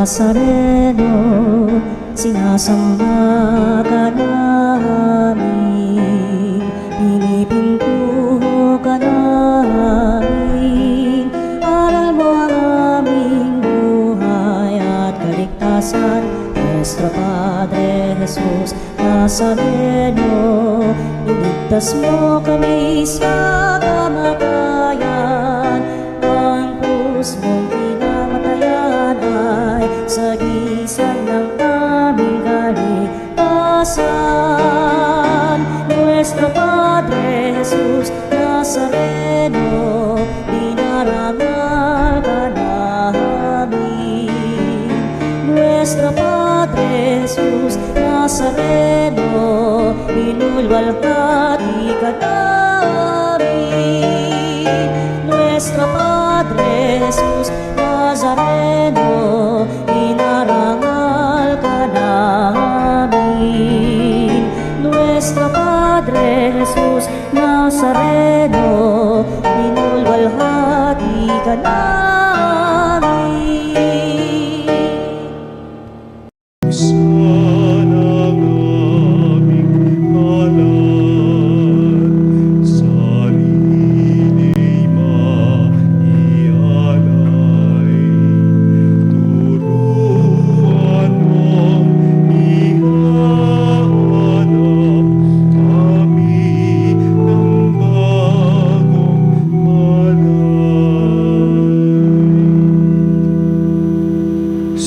Nazareno, sinasamba ka namin, pinipinto ka namin. Aral mo ang aming buhay at kaligtasan, Nuestro Padre Jesus Nazareno. Iligtas mo kami sa kamatayan, ang krus mong pinamatayan ay sagisag ng aming kaligtasan. Nuestro Padre Jesus Nazareno, dinarangal ka namin. Nuestro Padre Jesus Nazareno, inulwalhati ka namin. Nuestro Padre Jesus Nazareno, inarangal ka namin. Nuestro Padre Jesus Nazareno, inulwalhati ka namin.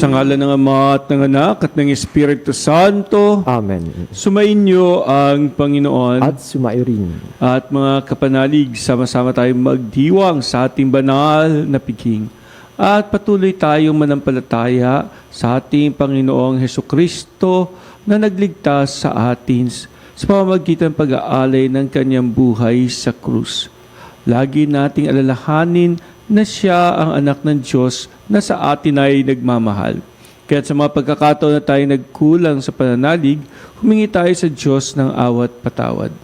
Sa ngalan ng Ama at ng Anak at ng Espiritu Santo. Amen. Sumainyo ang Panginoon. At sumayo rin. At mga kapanalig, sama-sama tayong magdiwang sa ating banal na piking. At patuloy tayong manampalataya sa ating Panginoong Hesukristo na nagligtas sa atin sa pamamagitan ng pag-aalay ng kanyang buhay sa krus. Lagi nating alalahanin na siya ang anak ng Diyos na sa atin ay nagmamahal. Kaya sa mga pagkakataon na tayo nagkulang sa pananalig, humingi tayo sa Diyos ng awat patawad.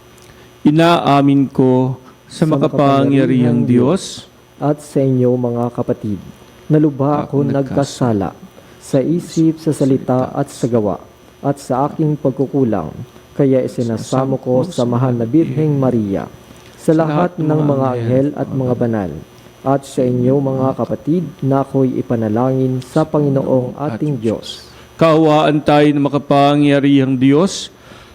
Inaamin ko sa makapangyarihang Diyos at sa inyo mga kapatid, na lubha ako nagkasala sa isip, sa salita at sa gawa, at sa aking pagkukulang. Kaya isinasamo ko sa mahal na Birheng Maria, sa lahat ng mga anghel at mga banal, at sa inyo mga kapatid, na ako'y ipanalangin sa Panginoong ating Diyos. Kaawaan tayo ng makapangyarihang Diyos.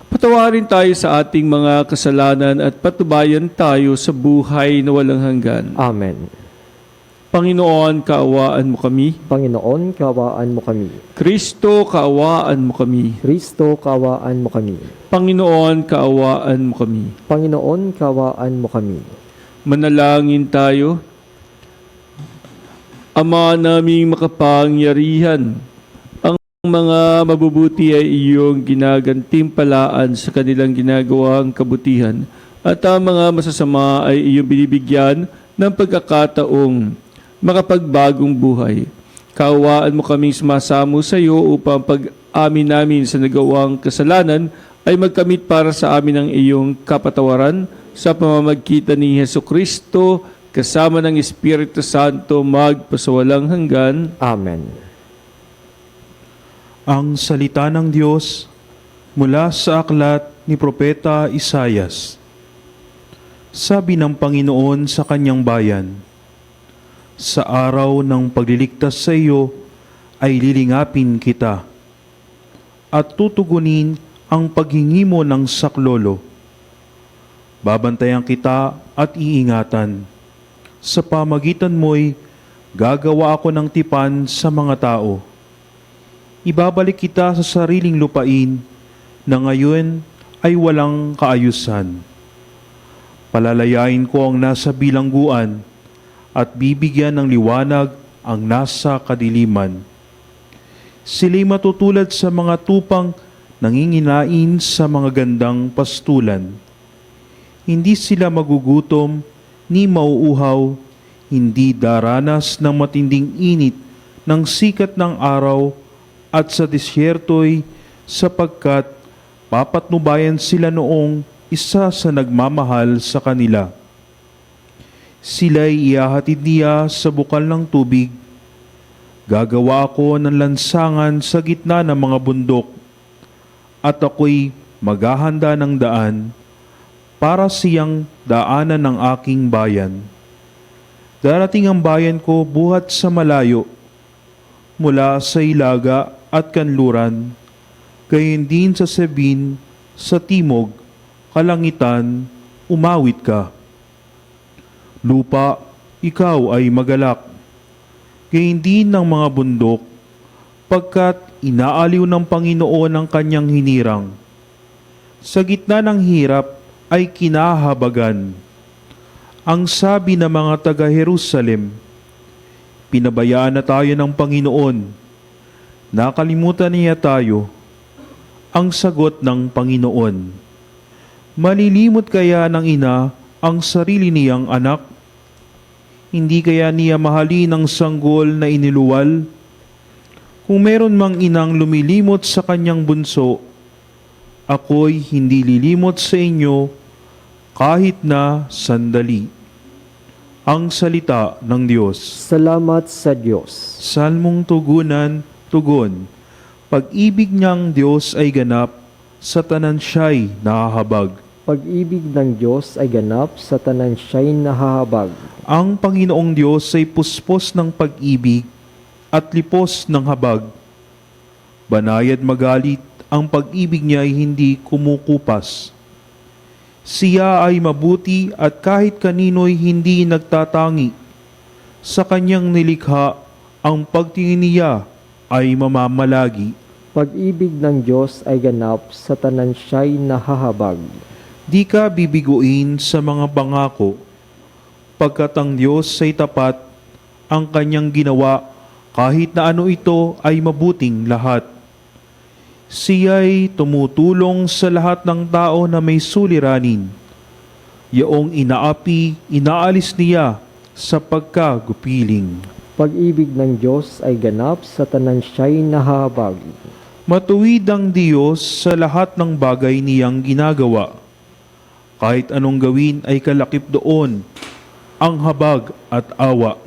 Patawarin tayo sa ating mga kasalanan at patubayan tayo sa buhay na walang hanggan. Amen. Panginoon, kaawaan mo kami. Panginoon, kaawaan mo kami. Kristo, kaawaan mo kami. Kristo, kaawaan mo kami. Panginoon, kaawaan mo kami. Panginoon, kaawaan mo kami. Manalangin tayo. Ama naming makapangyarihan, ang mga mabubuti ay iyong ginagantimpalaan sa kanilang ginagawang kabutihan, at ang mga masasama ay iyong binibigyan ng pagkakataong makapagbagong buhay. Kaawaan mo kaming sumasamo sa iyo upang pag-amin namin sa nagawang kasalanan ay magkamit para sa amin ang iyong kapatawaran sa pamamagitan ni Hesukristo, kasama ng Espiritu Santo, magpasawalang hanggan. Amen. Ang salita ng Diyos mula sa aklat ni Propeta Isaias. Sabi ng Panginoon sa kanyang bayan, sa araw ng pagliligtas sa iyo ay lilingapin kita at tutugunin ang paghingi mo ng saklolo. Babantayan kita at iingatan. Sa pamagitan mo'y gagawa ako ng tipan sa mga tao. Ibabalik kita sa sariling lupain na ngayon ay walang kaayusan. Palalayain ko ang nasa bilangguan at bibigyan ng liwanag ang nasa kadiliman. Sila'y matutulad sa mga tupang nanginginain sa mga gandang pastulan. Hindi sila magugutom ni mauuhaw, hindi daranas ng matinding init ng sikat ng araw, at sa disyerto'y sapagkat papatnubayan sila noong isa sa nagmamahal sa kanila. Sila'y ihahatid niya sa bukal ng tubig, Gagawa ako ng lansangan sa gitna ng mga bundok, at ako'y maghahanda ng daan para siyang daanan ng aking bayan. Darating ang bayan ko buhat sa malayo, mula sa ilaga at kanluran, gayon din sa Sebin, sa timog, kalangitan, umawit ka. Lupa, ikaw ay magalak, gayon din ng mga bundok, pagkat inaaliw ng Panginoon ang kanyang hinirang. Sa gitna ng hirap ay kinahabagan. Ang sabi ng mga taga-Jerusalem, pinabayaan na tayo ng Panginoon. Nakalimutan niya tayo. Ang sagot ng Panginoon, malilimot kaya ng ina ang sarili niyang anak? Hindi kaya niya mahalin ang sanggol na iniluwal? Kung meron mang inang lumilimot sa kanyang bunso, ako'y hindi lilimot sa inyo kahit na sandali. Ang salita ng Diyos. Salamat sa Diyos. Salmong tugunan, tugon. Pag-ibig niyang Diyos ay ganap, sa tanan siya'y nahahabag. Pag-ibig ng Diyos ay ganap, sa tanan siya'y nahahabag. Ang Panginoong Diyos ay puspos ng pag-ibig at lipos ng habag. Banayad magalit, ang pag-ibig niya ay hindi kumukupas. Siya ay mabuti at kahit kanino'y hindi nagtatangi. Sa kanyang nilikha, ang pagtingin niya ay mamamalagi. Pag-ibig ng Diyos ay ganap, sa tanan siya'y nahahabag. Di ka bibiguin sa mga pangako, pagkat ang Diyos ay tapat, ang kanyang ginawa, kahit na ano ito ay mabuting lahat. Siya'y tumutulong sa lahat ng tao na may suliranin. Yaong inaapi, inaalis niya sa pagkagupiling. Pag-ibig ng Diyos ay ganap, sa tanan siya'y nahahabag. Matuwid ang Diyos sa lahat ng bagay niyang ginagawa. Kahit anong gawin ay kalakip doon ang habag at awa.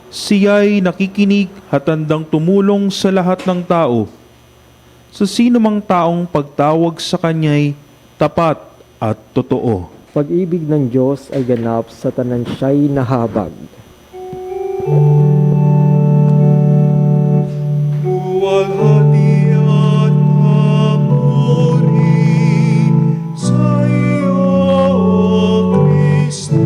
Siya'y nakikinig at handang tumulong sa lahat ng tao. Sa sino mang taong pagtawag sa kanya'y tapat at totoo. Pag-ibig ng Diyos ay ganap, sa tanan siya'y nahahabag. Luwalhati at papuri sa iyo, Kristo,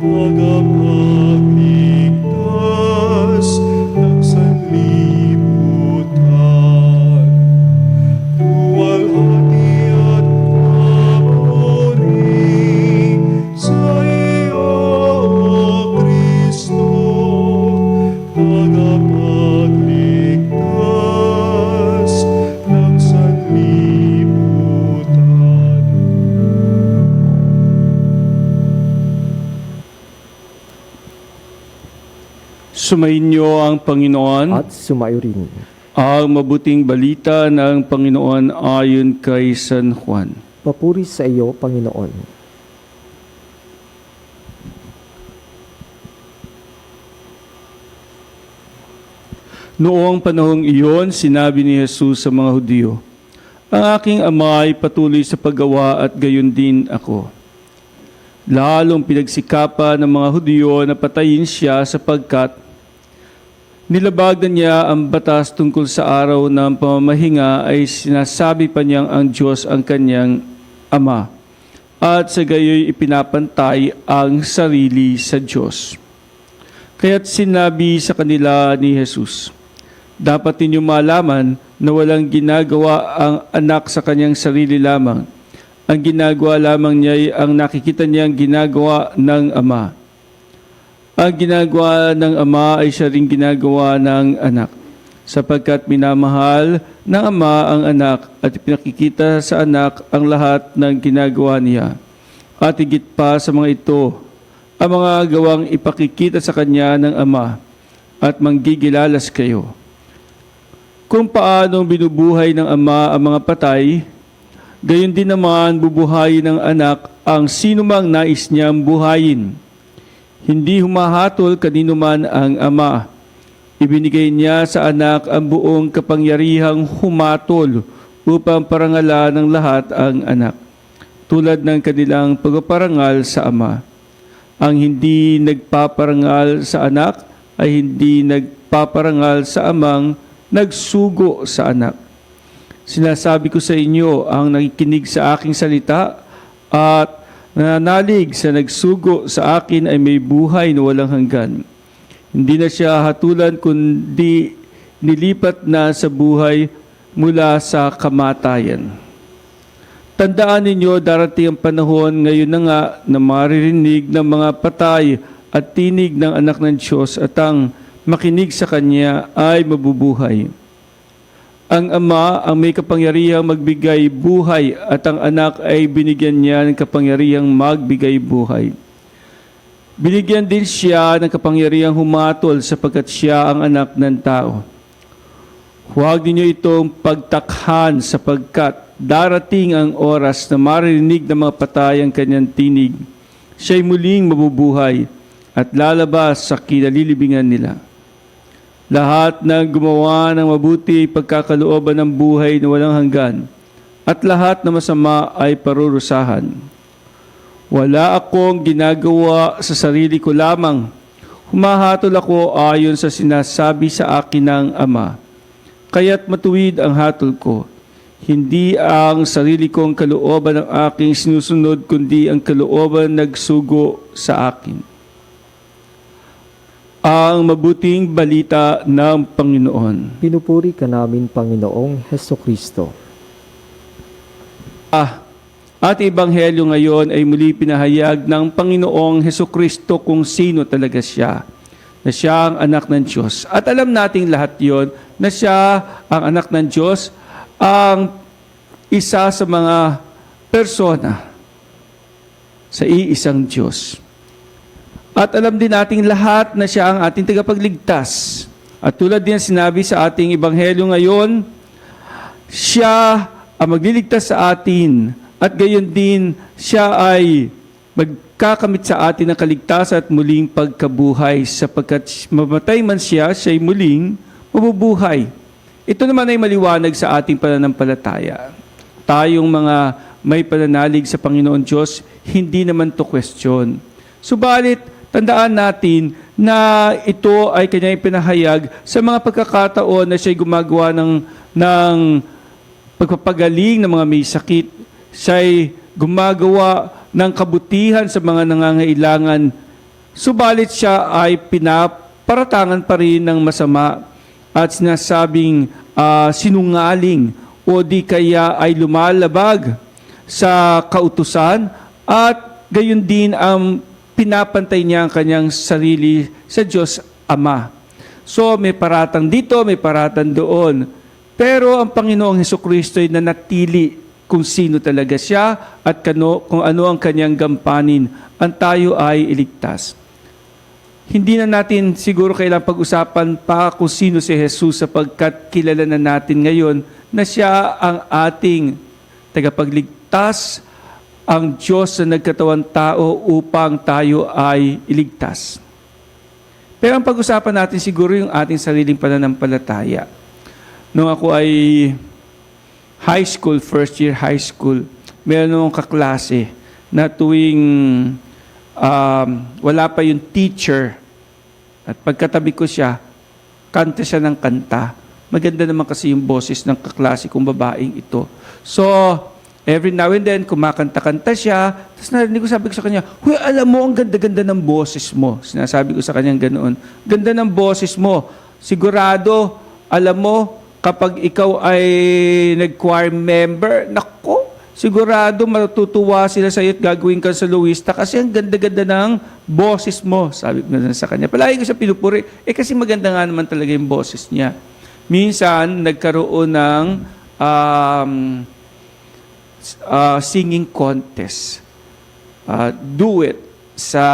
tagapagligtas ng sanlibutan. Luwalhati at papuri sa iyo, Kristo, tagapagligtas ng sanlibutan. Sumainyo ang Panginoon. At sumayo rin. Ang mabuting balita ng Panginoon ayon kay San Juan. Papuri sa iyo, Panginoon. Noong panahong iyon, sinabi ni Jesus sa mga Hudyo, ang aking Ama ay patuloy sa paggawa at gayon din ako. Lalong pinagsikapan ng mga Hudyo na patayin siya sapagkat nilabag na niya ang batas tungkol sa araw ng pamamahinga ay sinasabi pa niyang ang Diyos ang kanyang Ama at sa gayoy ipinapantay ang sarili sa Diyos. Kaya't sinabi sa kanila ni Jesus, dapat ninyong malaman na walang ginagawa ang anak sa kanyang sarili lamang. Ang ginagawa lamang niya ay ang nakikita niyang ginagawa ng Ama. Ang ginagawa ng Ama ay siya ring ginagawa ng anak, sapagkat minamahal ng Ama ang anak at pinakikita sa anak ang lahat ng ginagawa niya. At higit pa sa mga ito, ang mga gawang ipakikita sa kanya ng Ama at manggigilalas kayo. Kung paano binubuhay ng Ama ang mga patay, gayon din naman bubuhayin ng anak ang sinumang nais niyang buhayin. Hindi humahatol kanino man ang Ama, Ibinigay niya sa anak ang buong kapangyarihang humatol upang parangalan ng lahat ang anak, tulad ng kanilang pagpaparangal sa ama. Ang hindi nagpaparangal sa anak ay hindi nagpaparangal sa amang nagsugo sa anak. Sinasabi ko sa inyo, ang nakikinig sa aking salita at nananalig sa nagsugo sa akin ay may buhay na walang hanggan. Hindi na siya hatulan kundi nilipat na sa buhay mula sa kamatayan. Tandaan ninyo, darating ang panahon ngayon na nga na maririnig ng mga patay at tinig ng anak ng Diyos at ang makinig sa Kanya ay mabubuhay. Ang Ama ang may kapangyarihang magbigay buhay at ang anak ay binigyan niya ng kapangyarihang magbigay buhay. Binigyan din siya ng kapangyarihang humatol sapagkat siya ang anak ng tao. Huwag ninyo itong pagtakhan sapagkat darating ang oras na maririnig ng mga patay ang kanyang tinig. Siya'y muling mabubuhay at lalabas sa kinalilibingan nila. Lahat ng gumawa ng mabuti pagkakalooban ng buhay na walang hanggan at lahat na masama ay parurusahan. Wala akong ginagawa sa sarili ko lamang. Humahatol ako ayon sa sinasabi sa akin ng Ama. Kaya't matuwid ang hatol ko. Hindi ang sarili kong kalooban ang aking sinusunod, kundi ang kalooban nagsugo sa akin. Ang mabuting balita ng Panginoon. Pinupuri ka namin, Panginoong Hesukristo. At Ebanghelyo ngayon ay muli pinahayag ng Panginoong Hesukristo kung sino talaga siya. Na siya ang anak ng Diyos. At alam nating lahat yon na siya ang anak ng Diyos, ang isa sa mga persona sa iisang Diyos. At alam din nating lahat na siya ang ating tagapagligtas. At tulad din sinabi sa ating Ebanghelyo ngayon, siya ang magliligtas sa atin at gayon din siya ay magkakamit sa atin ng kaligtasan at muling pagkabuhay sapagkat mamatay man siya, siya'y muling mabubuhay. Ito naman ay maliwanag sa ating pananampalataya. Tayong mga may pananalig sa Panginoon Diyos, hindi naman to question. Subalit, tandaan natin na ito ay kanyang ipinahayag sa mga pagkakataon na siya'y gumagawa ng pagpapagaling ng mga may sakit. Siya'y gumagawa ng kabutihan sa mga nangangailangan. Subalit siya ay pinaparatangan pa rin ng masama at sinasabing sinungaling o di kaya ay lumalabag sa kautusan at gayon din ang pinapantay niya ang kanyang sarili sa Diyos Ama. So may paratang dito, may paratang doon. Pero ang Panginoong Hesukristo ay nanatili kung sino talaga siya at kung ano ang kanyang gampanin. Ang tayo ay iligtas. Hindi na natin siguro kailangang pag-usapan pa kung sino si Jesus sapagkat kilala na natin ngayon na siya ang ating tagapagligtas, ang Diyos na nagkatawang tao upang tayo ay iligtas. Pero ang pag-usapan natin siguro yung ating sariling pananampalataya. Nung ako ay high school, first year high school, meron akong kaklase na tuwing wala pa yung teacher at pagkatabi ko siya, kanta siya ng kanta. Maganda naman kasi yung boses ng kaklase kong babaeng ito. So, every now and then, kumakanta-kanta siya. Tapos narinig ko, sabi ko sa kanya, "Huy, alam mo, ang ganda-ganda ng boses mo." Sinasabi ko sa kanya ganoon. Ganda ng boses mo. Sigurado, alam mo, kapag ikaw ay nag-choir member, nako, sigurado matutuwa sila sa iyo at gagawin ka sa soloista kasi ang ganda-ganda ng boses mo. Sabi ko na sa kanya. Palagi ko siya pinupuri. Kasi maganda nga naman talaga yung boses niya. Minsan, nagkaroon ng singing contest. Duet sa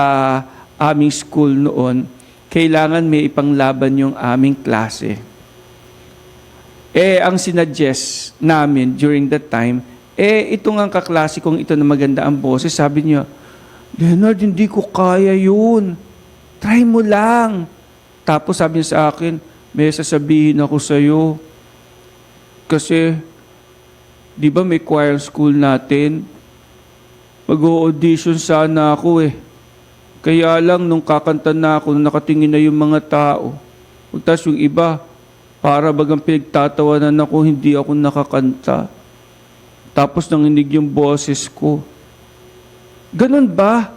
aming school noon. Kailangan may ipanglaban yung aming klase. Ang sinuggest namin during that time, ito nga kaklase kong ito na maganda ang boses. Sabi niya, "Leonard, hindi ko kaya yun. Try mo lang." Tapos sabi niya sa akin, may sasabihin ako sa'yo. Kasi, di ba may choir school natin? Mag-audition sana ako eh. Kaya lang, nung kakanta na ako, nung nakatingin na yung mga tao, tapos yung iba, para bagang pinagtatawanan ako, hindi ako nakakanta. Tapos nanginig yung boses ko. Ganun ba?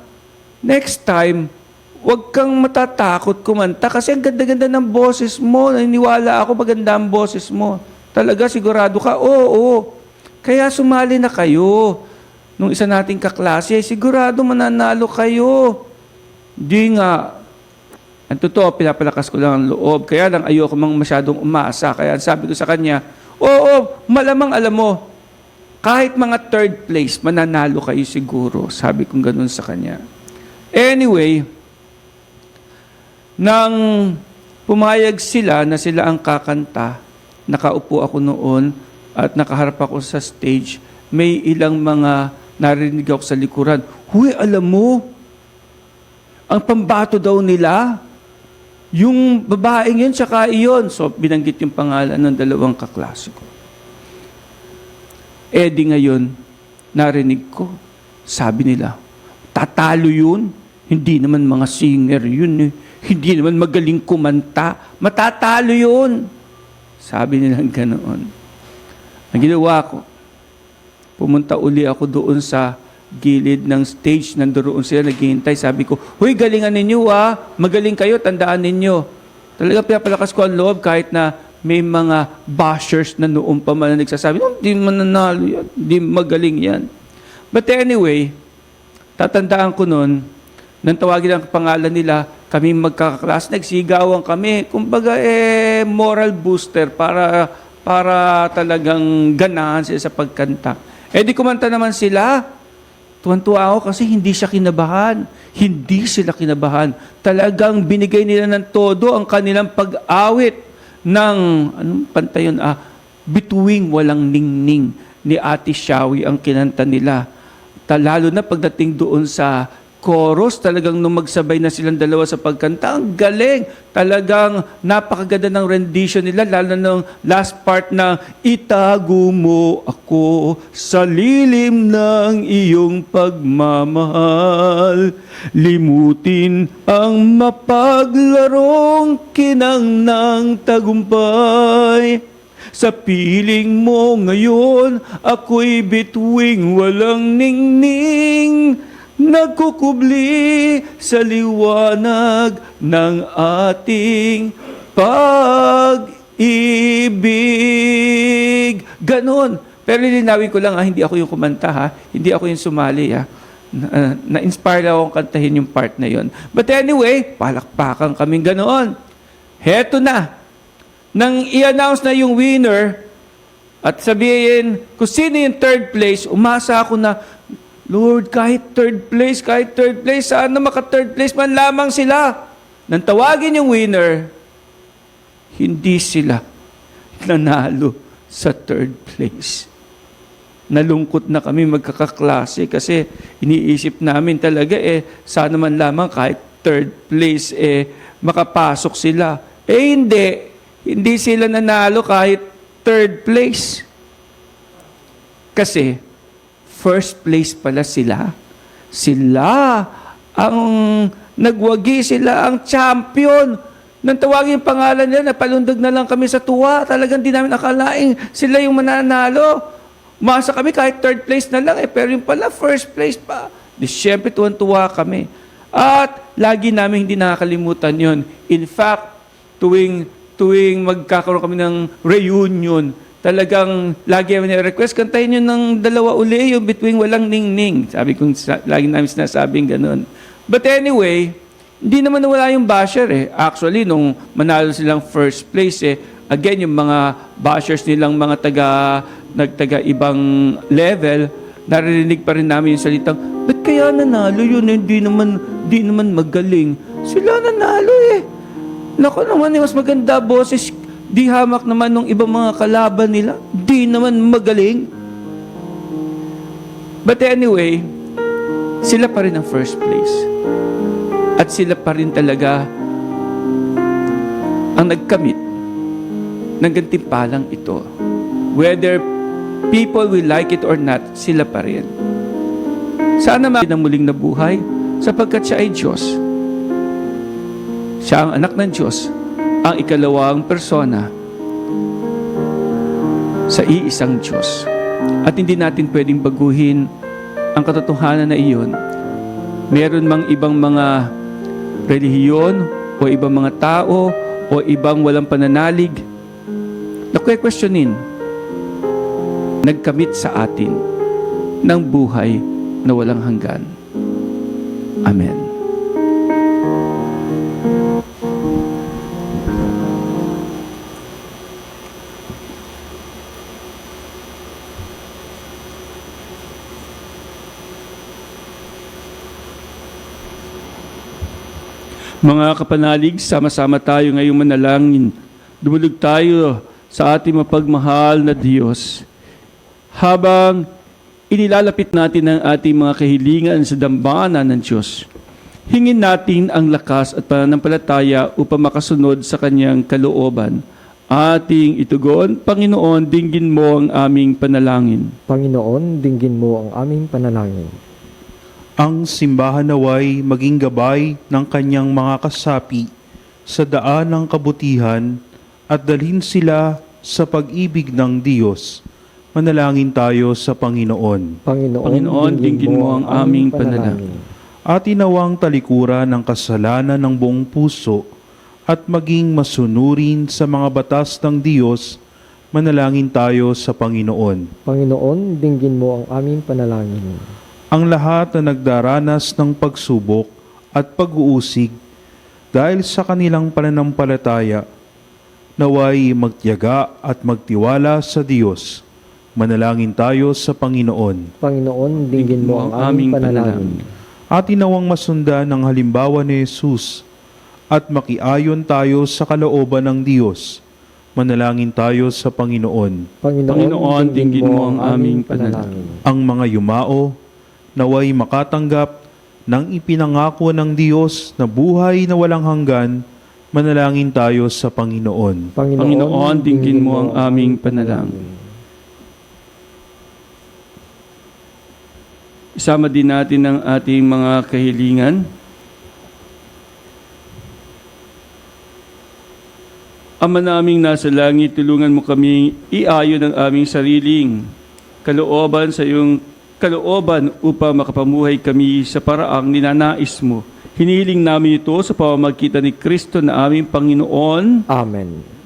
Next time, huwag kang matatakot kumanta kasi ang ganda-ganda ng boses mo. Naniniwala ako maganda ang boses mo. Talaga, sigurado ka? Oo. Kaya sumali na kayo. Nung isa nating kaklase, sigurado mananalo kayo. Di nga. Ang totoo, pinapalakas ko lang ang loob. Kaya lang ayoko mang masyadong umasa. Kaya sabi ko sa kanya, oo, malamang alam mo, kahit mga third place, mananalo kayo siguro. Sabi kong ganun sa kanya. Anyway, nang pumayag sila na sila ang kakanta, nakaupo ako noon at nakaharap ako sa stage, may ilang mga narinig ako sa likuran. Huy, alam mo, ang pambato daw nila, yung babaeng yun, tsaka iyon. So, binanggit yung pangalan ng dalawang kaklase ko. Di ngayon, narinig ko, sabi nila, tatalo yun. Hindi naman mga singer yun eh. Hindi naman magaling kumanta. Matatalo yun. Sabi nila ganoon. Ang ginawa ko, pumunta uli ako doon sa gilid ng stage. Nandoon sila naghihintay. Sabi ko, huy, galingan ninyo magaling kayo, tandaan ninyo. Talaga pinapalakas ko ang loob kahit na may mga bashers na noon pa man na nagsasabi, hindi mananalo yan, hindi magaling yan. But anyway, tatandaan ko noon, nang tawagin ang pangalan nila, kami magkakaklas, nagsigawan kami. Kumbaga, moral booster para talagang ganahan sila sa pagkanta. Di kumanta naman sila. Tuwan-tuwa ako kasi hindi siya kinabahan. Hindi sila kinabahan. Talagang binigay nila ng todo ang kanilang pag-awit ng, anong kanta yun? Bituing Walang Ningning ni Ate Shawi ang kinanta nila. Lalo na pagdating doon sa chorus, talagang nung magsabay na silang dalawa sa pagkanta, ang galing. Talagang napakaganda ng rendition nila, lalo na ng last part na, itago mo ako sa lilim ng iyong pagmamahal. Limutin ang mapaglarong kinang ng tagumpay. Sa piling mo ngayon, ako'y bituing walang ningning. Nagkukubli sa liwanag ng ating pag-ibig. Ganon. Pero lilinawin ko lang, hindi ako yung kumanta, hindi ako yung sumali. Na-inspire akong kantahin yung part na yon. But anyway, palakpakan kaming ganoon. Heto na. Nang i-announce na yung winner at sabihin kung sino yung third place, umasa ako na, Lord, kahit third place, sana maka-third place man lamang sila. Nang tawagin yung winner, hindi sila nanalo sa third place. Nalungkot na kami magkakaklase kasi iniisip namin talaga sana man lamang kahit third place makapasok sila. Hindi sila nanalo kahit third place. Kasi first place pala sila. Sila ang nagwagi, sila ang champion. Nang tawagin yung pangalan nila, napalundag na lang kami sa tuwa. Talagang di namin akalaing sila yung mananalo. Umasa kami kahit third place na lang pero yung pala first place pa. Di syempre tuwan-tuwa kami. At lagi namin hindi nakakalimutan yon. In fact, tuwing magkakaroon kami ng reunion, talagang lagi namin request, kantahin nyo ng dalawa uli, yung Bituing Walang Ningning. Sabi kong, lagi namin sinasabing ganun. But anyway, hindi naman nawala yung basher Actually, nung manalo silang first place again, yung mga bashers nilang mga taga ibang level, narinig pa rin namin yung salitang, ba't kaya nanalo yun? Hindi naman magaling. Sila nanalo Naku naman, mas maganda boses. Di hamak naman ng ibang mga kalaban nila. Di naman magaling. But anyway, sila pa rin ang first place. At sila pa rin talaga ang nagkamit ng gantimpalang ito. Whether people will like it or not, sila pa rin. Sana ng muling nabuhay sapagkat siya ay Diyos. Siya ang anak ng Diyos, ang ikalawang persona sa iisang Diyos. At hindi natin pwedeng baguhin ang katotohanan na iyon. Meron mang ibang mga relihiyon o ibang mga tao o ibang walang pananalig na questionin, nagkamit sa atin ng buhay na walang hanggan. Amen. Mga kapanalig, sama-sama tayo ngayong manalangin. Dumulog tayo sa ating mapagmahal na Diyos. Habang inilalapit natin ang ating mga kahilingan sa dambana ng Diyos, hingin natin ang lakas at pananampalataya upang makasunod sa Kanyang kalooban. Ating itugon, Panginoon, dinggin mo ang aming panalangin. Panginoon, dinggin mo ang aming panalangin. Ang simbahan naway maging gabay ng kanyang mga kasapi sa daan ng kabutihan at dalhin sila sa pag-ibig ng Diyos. Manalangin tayo sa Panginoon. Panginoon, dinggin mo ang aming panalangin. At inawang talikuran ng kasalanan ng buong puso at maging masunurin sa mga batas ng Diyos. Manalangin tayo sa Panginoon. Panginoon, dinggin mo ang aming panalangin. Ang lahat na nagdaranas ng pagsubok at pag-uusig dahil sa kanilang pananampalataya, naway magtiyaga at magtiwala sa Diyos. Manalangin tayo sa Panginoon. Panginoon, dinggin mo ang aming panalangin. At inawang masundan ng halimbawa ni Jesus at makiayon tayo sa kalooban ng Diyos. Manalangin tayo sa Panginoon. Panginoon, dinggin mo ang aming panalangin. Ang mga yumao, naway makatanggap ng ipinangako ng Diyos na buhay na walang hanggan. Manalangin tayo sa Panginoon. Panginoon, dinggin mo ang aming panalangin. Isama din natin ang ating mga kahilingan. Ama naming nasa langit, tulungan mo kaming iayon ang aming sariling kalooban sa iyong kalooban upang makapamuhay kami sa paraang ninanais mo. Hinihiling namin ito sa pamamagitan ni Kristo na aming Panginoon. Amen.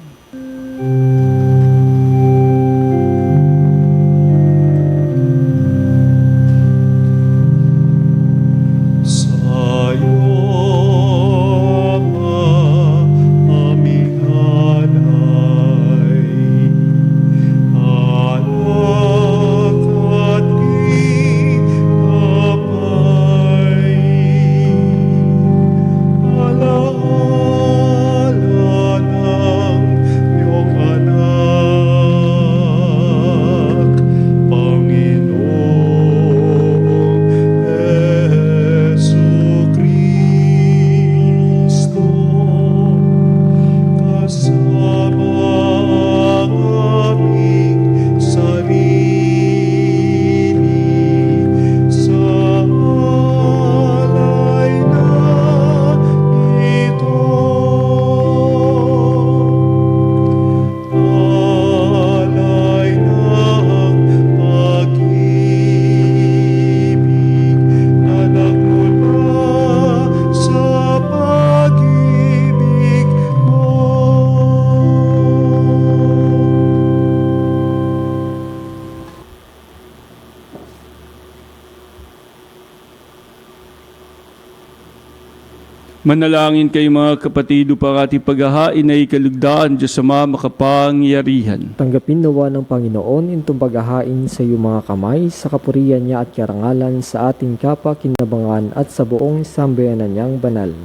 Manalangin kayo mga kapatid upang ating paghahain ay kalugdaan Diyos Ama makapangyarihan. Tanggapin nawa ng Panginoon itong paghahain sa iyong mga kamay, sa kapurihan niya at karangalan sa ating kapakinabangan at sa buong sambayanan niyang banal.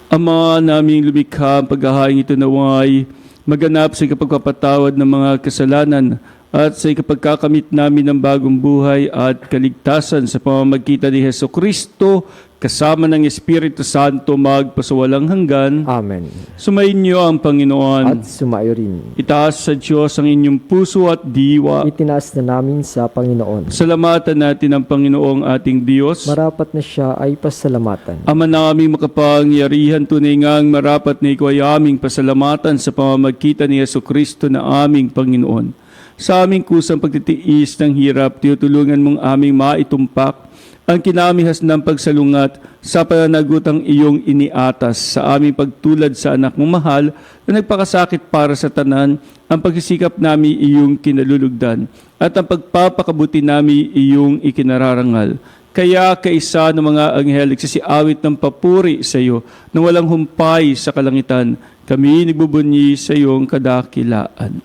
Ama naming lumikha, ang paghahain ito naway maganap sa ikapagpapatawad ng mga kasalanan at sa ikapagkakamit namin ng bagong buhay at kaligtasan sa pamamagitan ni Hesukristo, kasama ng Espiritu Santo magpasawalang hanggan. Amen. Sumainyo ang Panginoon. At sumayo rin. Itaas sa Diyos ang inyong puso at diwa. Itinaas na namin sa Panginoon. Salamatan natin ang Panginoong ating Diyos. Marapat na siya ay pasalamatan. Ama naming makapangyarihan, tunay ngang marapat na ikaw ay aming pasalamatan sa pamamagitan ni Jesucristo na aming Panginoon. Sa aming kusang pagtitiis ng hirap, tinutulungan mong aming maitumpak ang kinamihas ng pagsalungat sa pananagutang iyong iniatas sa aming pagtulad sa anak mong mahal na nagpakasakit para sa tanan, ang pagsisikap namin iyong kinalulugdan at ang pagpapakabuti namin iyong ikinararangal. Kaya kaisa ng mga anghel nagsisiawit ng papuri sa iyo na walang humpay sa kalangitan, kami nagbubunyi sa iyong kadakilaan.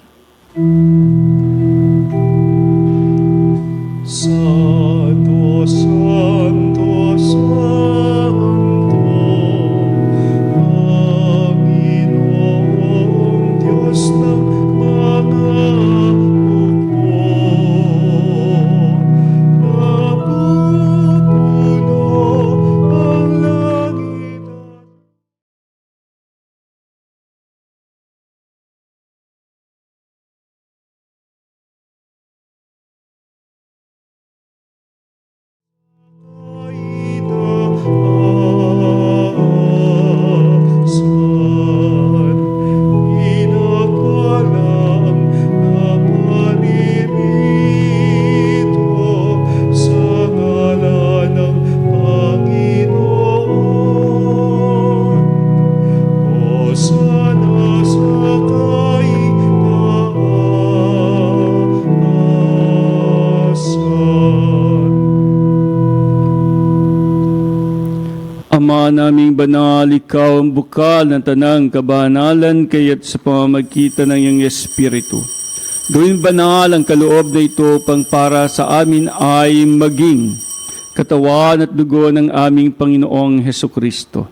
Santo, Santo, Santo, Panginoong Diyos ng mga hukbo, napupuno ang langit at Ama naming banal, ikaw ang bukal ng tanang kabanalan, kaya't sa pamamagitan ng iyong Espiritu. Gawin banal ang kaloob na ito pang para sa amin ay maging katawan at dugo ng aming Panginoong Hesukristo.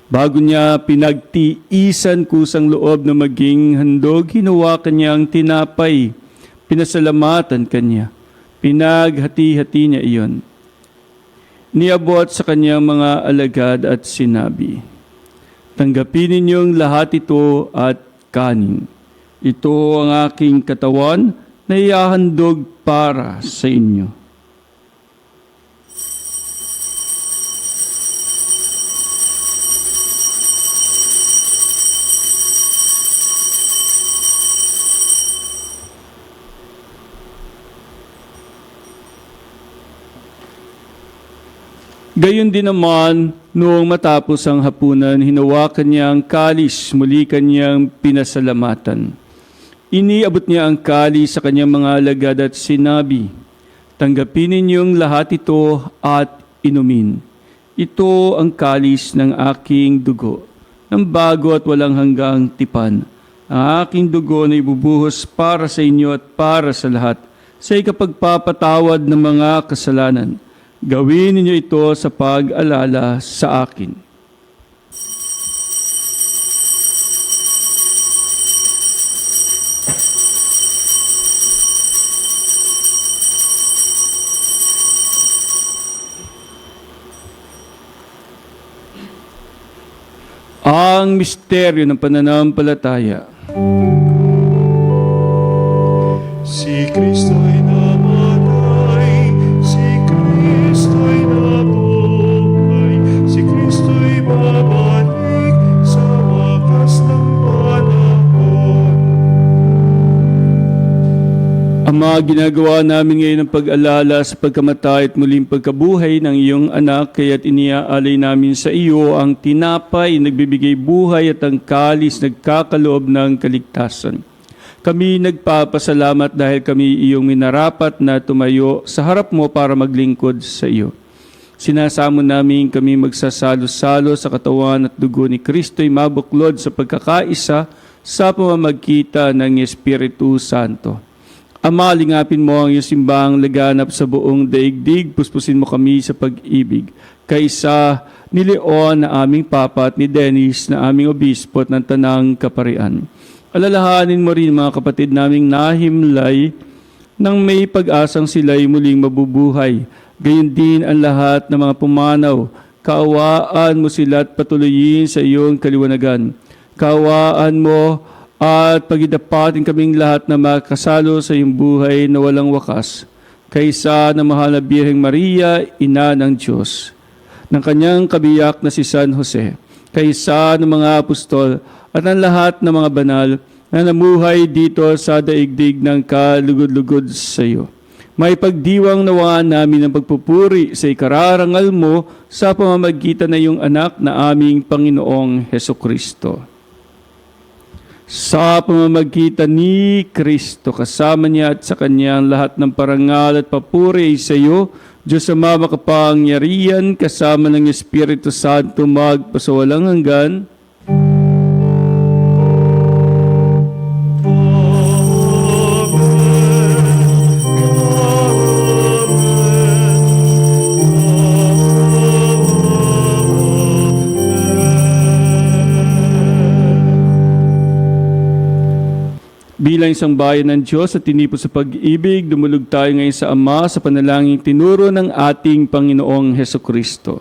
Bago niya pinagtiisan kusang loob na maging handog, hinawa kanya ang tinapay, pinasalamatan kanya, pinaghati-hati niya iyon. Niabot sa kanyang mga alagad at sinabi, "Tanggapin ninyong lahat ito at kanin. Ito ang aking katawan na ihahandog para sa inyo." Gayon din naman, noong matapos ang hapunan, hinawakan niya ang kalis, muli kanyang pinasalamatan. Iniabot niya ang kalis sa kanyang mga alagad at sinabi, "Tanggapin ninyong lahat ito at inumin. Ito ang kalis ng aking dugo, ng bago at walang hanggang tipan. Ang aking dugo na ibubuhos para sa inyo at para sa lahat, sa ikapagpapatawad ng mga kasalanan. Gawin ninyo ito sa pag-alala sa akin." Ang misteryo ng pananampalataya. Si Kristo ay namatay, si Kristo ay nabuhay, si Kristo ay babalik sa wakas ng panahon. Ama, ginagawa namin ngayon ang pag-alala sa pagkamatay at muling pagkabuhay ng iyong anak, kaya't iniaalay namin sa iyo ang tinapay, nagbibigay buhay at ang kalis, nagkakaloob ng kaligtasan. Kami nagpapasalamat dahil kami iyong minarapat na tumayo sa harap mo para maglingkod sa iyo. Sinasamo namin kami magsasalo-salo sa katawan at dugo ni Kristo'y mabuklod sa pagkakaisa sa pamamagitan ng Espiritu Santo. Ama, lingapin mo ang iyong simbahang laganap sa buong daigdig, puspusin mo kami sa pag-ibig. Kaisa ni Leon na aming papa at ni Dennis na aming obispo at ng Tanang Kaparian. Alalahanin mo rin mga kapatid naming nahimlay nang may pag-asang sila'y muling mabubuhay. Gayon din ang lahat ng mga pumanaw, kaawaan mo sila at patuloyin sa iyong kaliwanagan. Kaawaan mo at pagidapatin kaming lahat na makasalo sa iyong buhay na walang wakas. Kaysa ng mahal na Birheng Maria, Ina ng Diyos, ng kanyang kabiyak na si San Jose, kaysa ng mga apostol at ang lahat ng mga banal na namuhay dito sa daigdig ng kalugod-lugod sa iyo. May pagdiwang nawaan namin ang pagpupuri sa ikararangal mo sa pamamagitan na iyong anak na aming Panginoong Hesukristo. Sa pamamagitan ni Kristo, kasama niya at sa kanya ang lahat ng parangal at papuri sa iyo, Diyos Ama makapangyarihan, kasama ng Espiritu Santo magpasawalang hanggan. Bilang isang bayan ng Diyos at tinipos sa pag-ibig, dumulog tayo ngayon sa Ama sa panalangin tinuro ng ating Panginoong Hesukristo.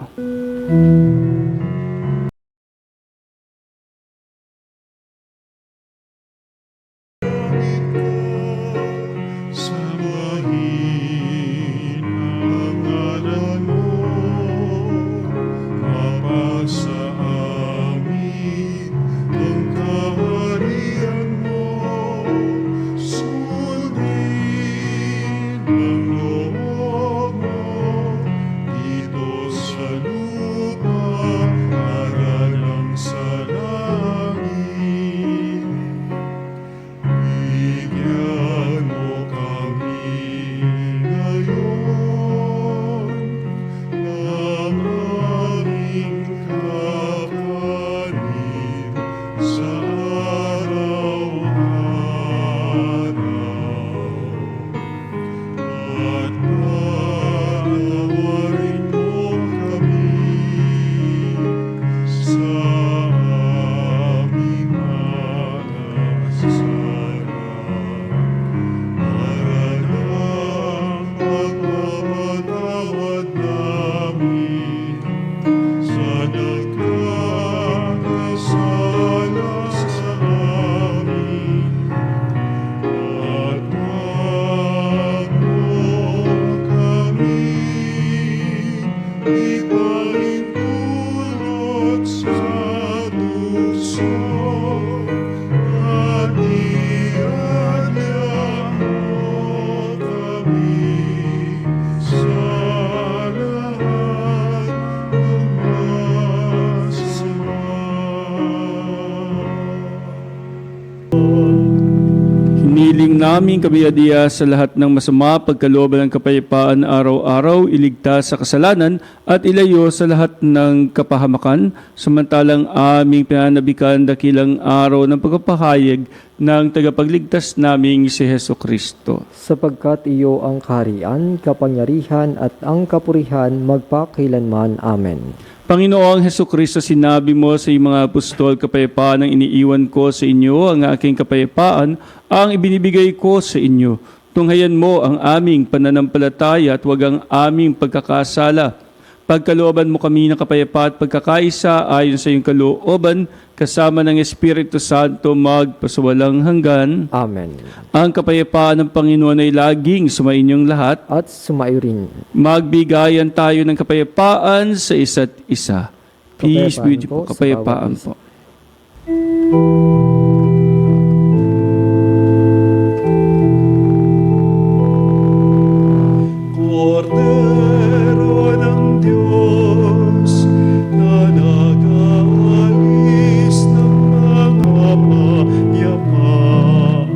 Hiniling namin kabiadiya sa lahat ng masama, pagkalooban ng kapayapaan araw-araw, iligtas sa kasalanan at ilayo sa lahat ng kapahamakan, samantalang aming pinanabikan dakilang araw ng pagpapahayag ng tagapagligtas naming si Hesukristo. Sapagkat iyo ang kaharian, kapangyarihan at ang kapurihan magpakailanman. Amen. Panginoong Hesukristo, sinabi mo sa iyong mga apostol, kapayapaan ang iniiwan ko sa inyo, ang aking kapayapaan ang ibinibigay ko sa inyo. Tunghayan mo ang aming pananampalataya at huwag ang aming pagkakasala. Pagkalooban mo kami ng kapayapaan at pagkakaisa ayon sa iyong kalooban, kasama ng Espiritu Santo magpasawalang hanggan. Amen. Ang kapayapaan ng Panginoon ay laging sumainyong lahat. At sumayo rin. Magbigayan tayo ng kapayapaan sa isa't isa. Peace be with you po. Kapayapaan po. Kordero ng Diyos na nag-aalis ng mga kapayapaan.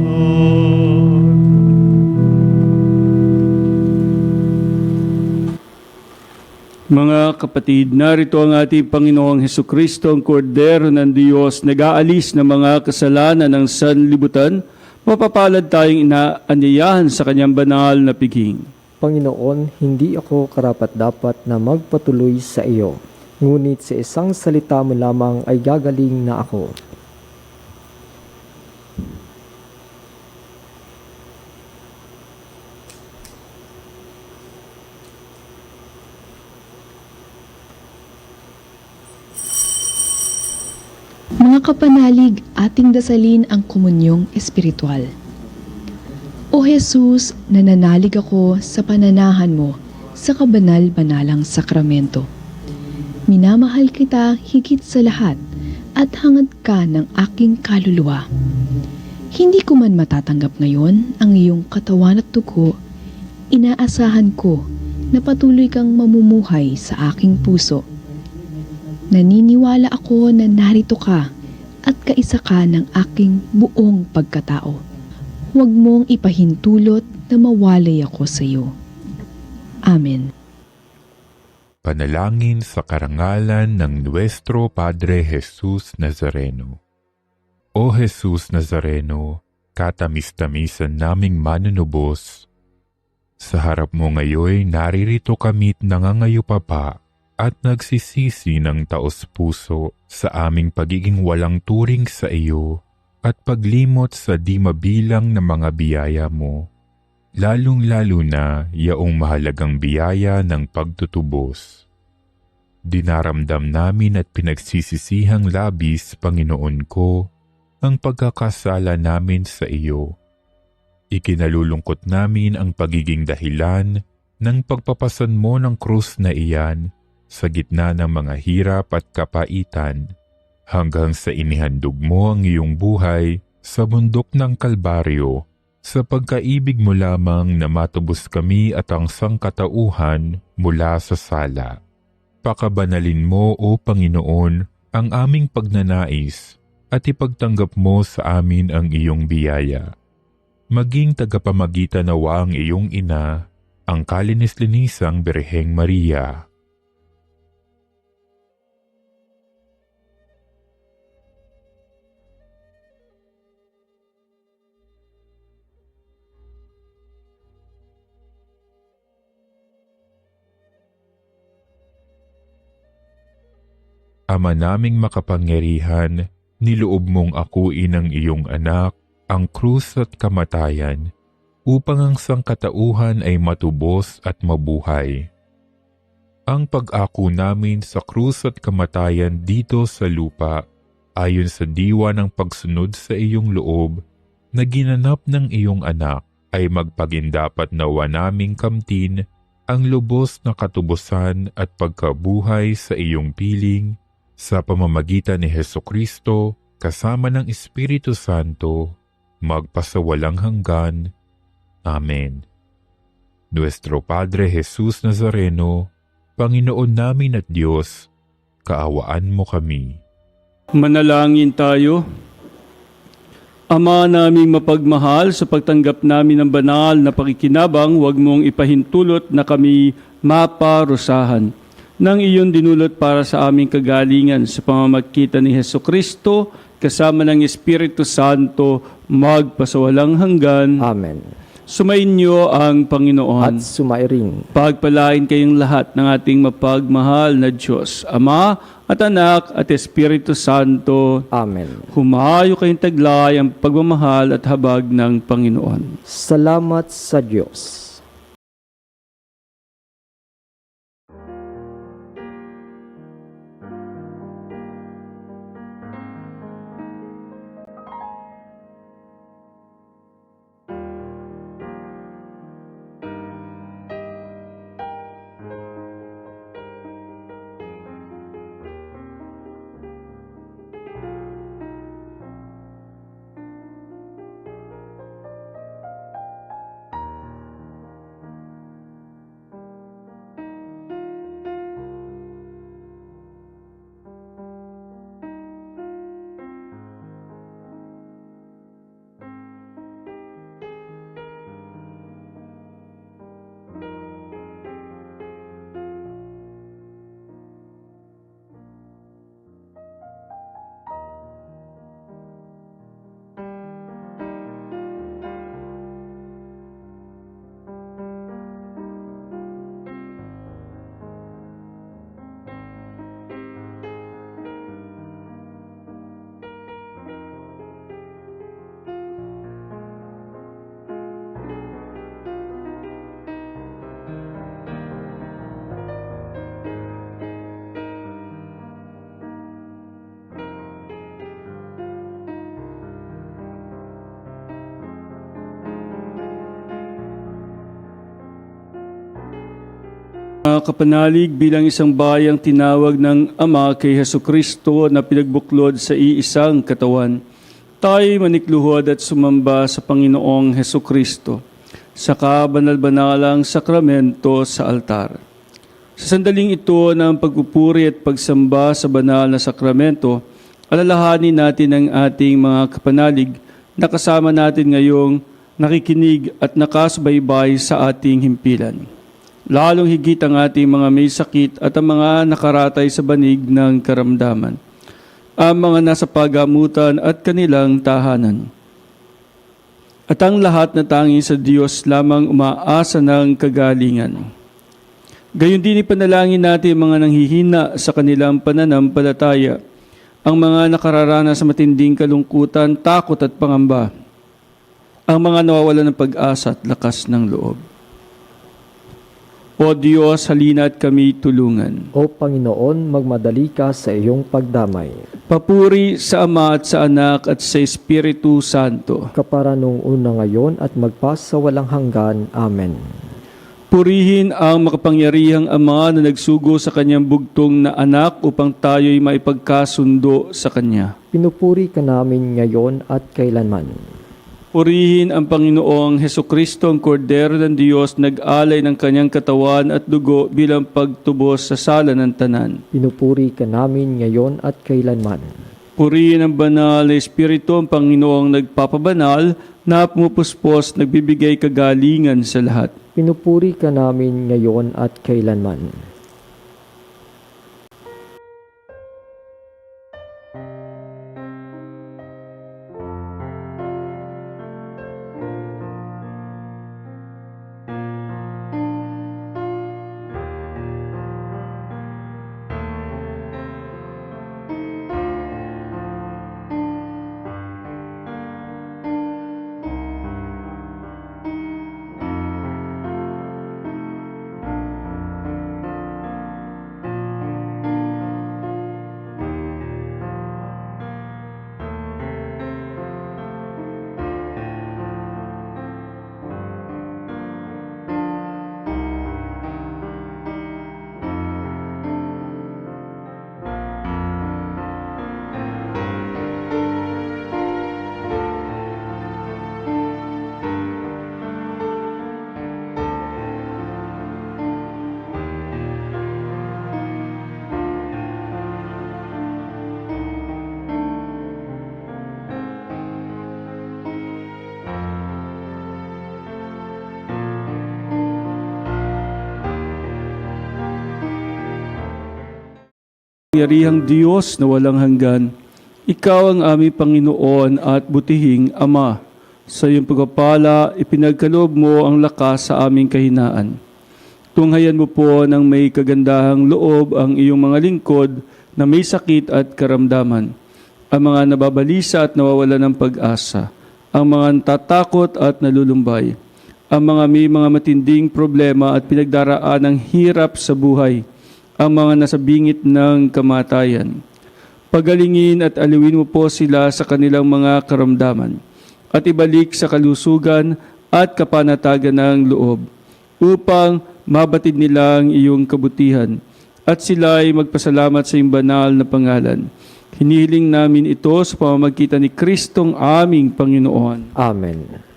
Mga kapatid, narito ang ating Panginoong Hesukristo, ang Kordero ng Diyos, nag-aalis ng mga kasalanan ng sanlibutan. Mapapalad tayong inaanyayahan sa kanyang banal na piging. Panginoon, hindi ako karapat-dapat na magpatuloy sa iyo, ngunit sa isang salita mo lamang ay gagaling na ako. Mga kapanalig, ating dasalin ang komunyong espiritual. O Jesus, nananalig ako sa pananahan mo sa kabanal-banalang sakramento. Minamahal kita higit sa lahat at hangad ka ng aking kaluluwa. Hindi ko man matatanggap ngayon ang iyong katawan at dugo, inaasahan ko na patuloy kang mamumuhay sa aking puso. Naniniwala ako na narito ka at kaisa ka ng aking buong pagkatao. Huwag mong ipahintulot na mawalay ako sa iyo. Amen. Panalangin sa karangalan ng Nuestro Padre Jesus Nazareno. O Jesus Nazareno, katamis-tamisan naming manunubos, sa harap mo ngayoy naririto kami't nangangayupapa at nagsisisi ng taos-puso sa aming pagiging walang turing sa iyo at paglimot sa di mabilang na mga biyaya mo, lalong-lalo na yaong mahalagang biyaya ng pagtutubos. Dinaramdam namin at pinagsisisihang labis, Panginoon ko, ang pagkakasala namin sa iyo. Ikinalulungkot namin ang pagiging dahilan ng pagpapasan mo ng krus na iyan sa gitna ng mga hirap at kapaitan hanggang sa inihandog mo ang iyong buhay sa bundok ng Kalbaryo sa pagkaibig mo lamang na matubos kami at ang sangkatauhan mula sa sala. Pakabanalin mo, O Panginoon, ang aming pagnanais at ipagtanggap mo sa amin ang iyong biyaya. Maging tagapamagitan nawa ang iyong ina, ang kalinis-linisang Birheng Maria. Ama naming makapangyarihan, niloob mong akuin ang iyong anak, ang krus at kamatayan, upang ang sangkatauhan ay matubos at mabuhay. Ang pag-ako namin sa krus at kamatayan dito sa lupa, ayon sa diwa ng pagsunod sa iyong loob, na ginanap ng iyong anak, ay magpagindapat nawa naming kamtin ang lubos na katubusan at pagkabuhay sa iyong piling, sa pamamagitan ni Hesukristo, kasama ng Espiritu Santo, magpasawalang hanggan. Amen. Nuestro Padre Jesus Nazareno, Panginoon namin at Diyos, kaawaan mo kami. Manalangin tayo. Ama naming mapagmahal, sa pagtanggap namin ng banal na pakikinabang, huwag mong ipahintulot na kami maparusahan ng iyong dinulot para sa aming kagalingan sa pamamagitan ni Hesukristo, kasama ng Espiritu Santo, magpasawalang hanggan. Amen. Sumainyo ang Panginoon. At sumairing. Pagpalain kayong lahat ng ating mapagmahal na Diyos, Ama at Anak at Espiritu Santo. Amen. Humayo kayong taglay ang pagmamahal at habag ng Panginoon. Salamat sa Diyos. mga kapanalig, bilang isang bayang tinawag ng Ama kay Hesukristo na pinagbuklod sa iisang katawan, tayo manikluhod at sumamba sa Panginoong Hesukristo sa kabanal-banalang sakramento sa altar. Sa sandaling ito ng pagpupuri at pagsamba sa banal na sakramento, alalahanin natin ang ating mga kapanalig na kasama natin ngayong nakikinig at nakasubaybay sa ating himpilan. Lalong higit ang ating mga may sakit at ang mga nakaratay sa banig ng karamdaman, ang mga nasa pagamutan at kanilang tahanan. At ang lahat na tanging sa Diyos lamang umaasa ng kagalingan. Gayon din ipanalangin natin mga nanghihina sa kanilang pananampalataya, ang mga nakararanas sa matinding kalungkutan, takot at pangamba, ang mga nawawalan ng pag-asa at lakas ng loob. O Diyos, halina at kami tulungan. O Panginoon, magmadali ka sa iyong pagdamay. Papuri sa Ama at sa Anak at sa Espiritu Santo. Kapara nung una ngayon at magpasawalang hanggan. Amen. Purihin ang makapangyarihang Ama na nagsugo sa kanyang bugtong na anak upang tayo'y maipagkasundo sa Kanya. Pinupuri ka namin ngayon at kailanman. Purihin ang Panginoong Hesukristo, ang Kordero ng Diyos, nag-alay ng kanyang katawan at dugo bilang pagtubos sa sala ng tanan. Pinupuri ka namin ngayon at kailanman. Purihin ang banal na Espiritu, ang Panginoong nagpapabanal, na pumupuspos, nagbibigay kagalingan sa lahat. Pinupuri ka namin ngayon at kailanman. Kapangyarihang Diyos na walang hanggan, Ikaw ang aming Panginoon at butihing Ama. Sa iyong pagpapala, ipinagkaloob mo ang lakas sa aming kahinaan. Tunghayan mo po ng may kagandahang loob ang iyong mga lingkod na may sakit at karamdaman, ang mga nababalisa at nawawalan ng pag-asa, ang mga tatakot at nalulumbay, ang mga may mga matinding problema at pinagdaraan ng hirap sa buhay, ang mga nasa bingit ng kamatayan. Pagalingin at aliwin mo po sila sa kanilang mga karamdaman at ibalik sa kalusugan at kapanatagan ng loob upang mabatid nila ang iyong kabutihan at sila ay magpasalamat sa iyong banal na pangalan. Hinihiling namin ito sa pamamagitan ni Kristong aming Panginoon. Amen.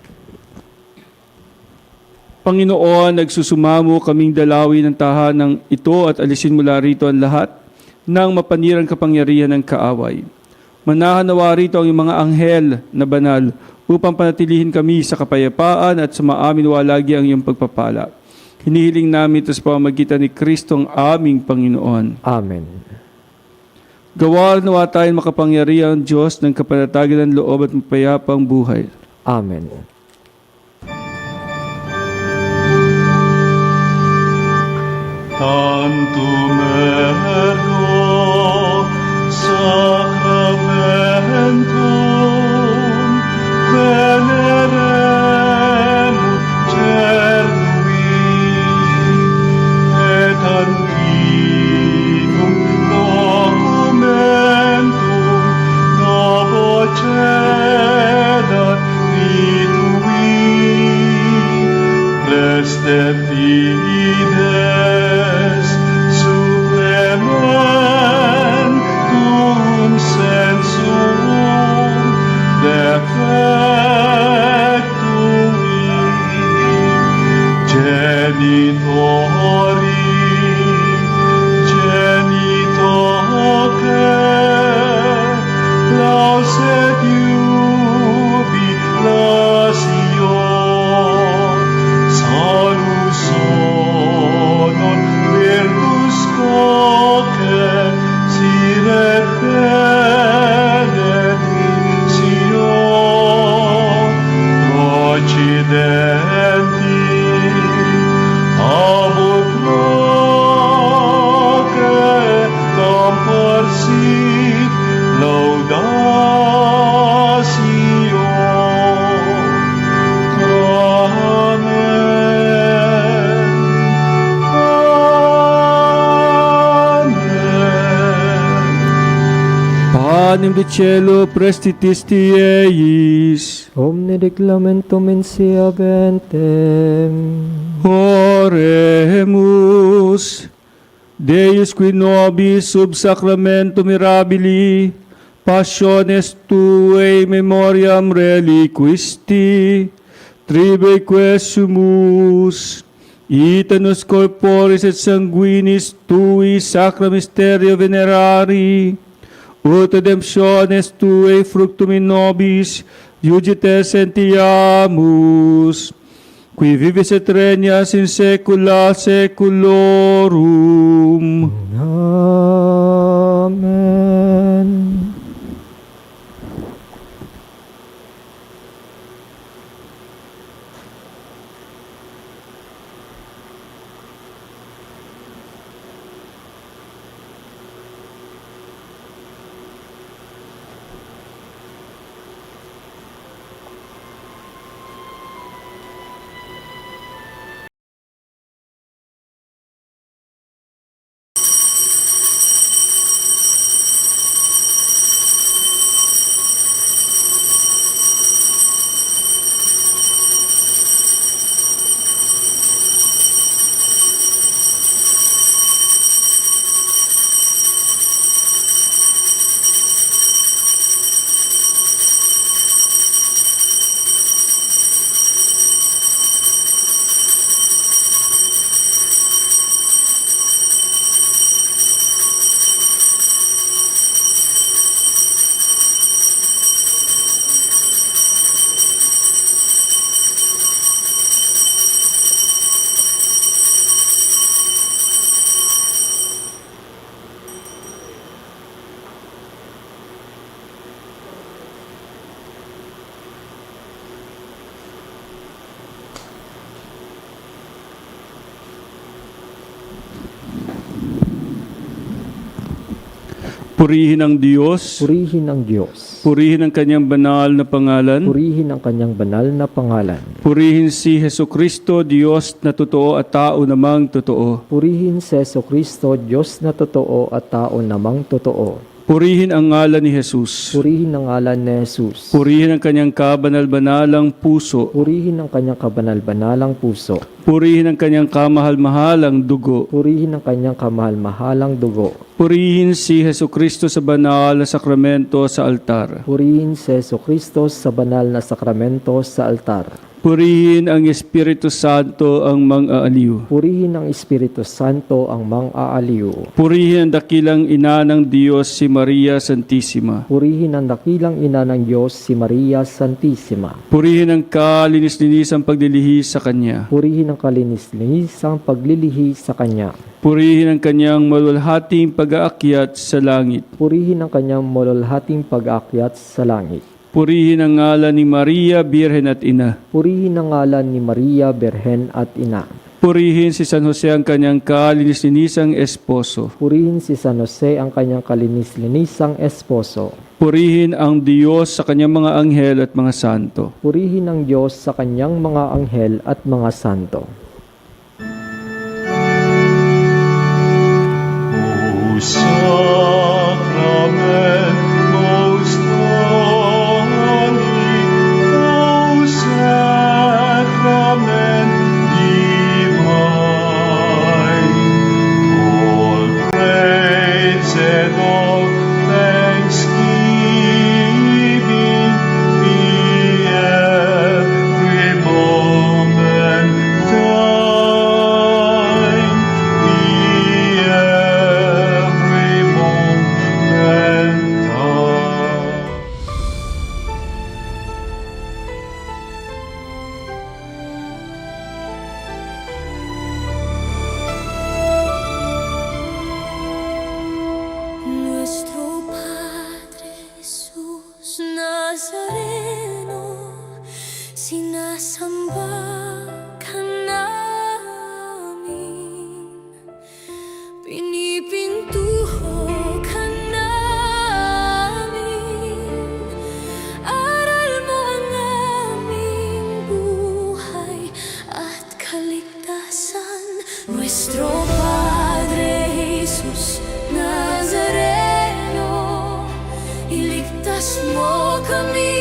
Panginoon, nagsusumamo kaming dalawin ng tahanang ito at alisin mula rito ang lahat ng mapanirang kapangyarihan ng kaaway. Manahan nawa rito ang iyong mga anghel na banal upang panatilihin kami sa kapayapaan at sumaamin walagi ang iyong pagpapala. Hinihiling namin ito sa pamamagitan ni Kristong aming Panginoon. Amen. Gawa nawa tayong makapangyarihang Diyos ng kapanatagan ng loob at mapayapang buhay. Amen. Tantum ergo sacramentum veneremur cernui et antiquum documentum novo cedat vitum de fides supplementum sensum defectui genitori genitoque lauset jubilatio salus non virtus coque siret benedictio procidenti abut proque comporsit laudatio. Amen. Amen. Panem de cielo prestitisti eis. Omne declamentum in sia ventem. Oremus. Deus qui nobis sub sacramento mirabili passiones tuae memoriam reliquisti tribeque sumus itanos corporis et sanguinis tui sacra mysterio venerari ut redemptiones tuae fructum in nobis iugite sentiamus qui vivis et regnas in saecula saeculorum. Amen. Purihin ang Diyos, Purihin ang Diyos. purihin ang kanyang banal na pangalan, Purihin ang kanyang banal na pangalan. purihin si Heso Kristo, Diyos na totoo at tao namang totoo. Purihin si Jesucristo, Diyos na totoo at tao namang totoo. Purihin ang ngalan ni Jesus. Purihin ang ngalan ni Jesus. Purihin ang kanyang kabanal-banalang puso. Purihin ang kanyang kabanal-banalang puso. Purihin ang kanyang kamahal-mahalang dugo. Purihin ang kanyang kamahal-mahalang dugo. Purihin si Heso Kristo sa banal na sakramento sa altar. Purihin si Jesucristo sa banal na sakramento sa altar. Purihin ang Espiritu Santo ang mang-aaliw. Purihin ang Espiritu Santo ang mang-aaliw. Purihin ang dakilang ina ng Diyos si Maria Santissima. Purihin ang dakilang ina ng Diyos si Maria Santissima. Purihin ang kalinis-linisang paglilihi sa Kanya. Purihin ang kalinis-linisang paglilihi sa Kanya. Purihin ang kanyang malulhating pag-aakyat sa langit. Purihin ang kanyang malulhating pag-aakyat sa langit. Purihin ang ngalan ni Maria, Birhen at Ina. Purihin ang ngalan ni Maria, Berhen at Ina. Purihin si San Jose ang kanyang kalinis-linisang esposo. Purihin si San Jose ang kanyang kalinis-linisang esposo. Purihin ang Diyos sa kanyang mga anghel at mga santo. Purihin ang Diyos sa kanyang mga anghel at mga santo. O Sacrament most holy, O Sacrament kaligtasan. Nuestro Padre Jesus Nazareno, iligtas mo kami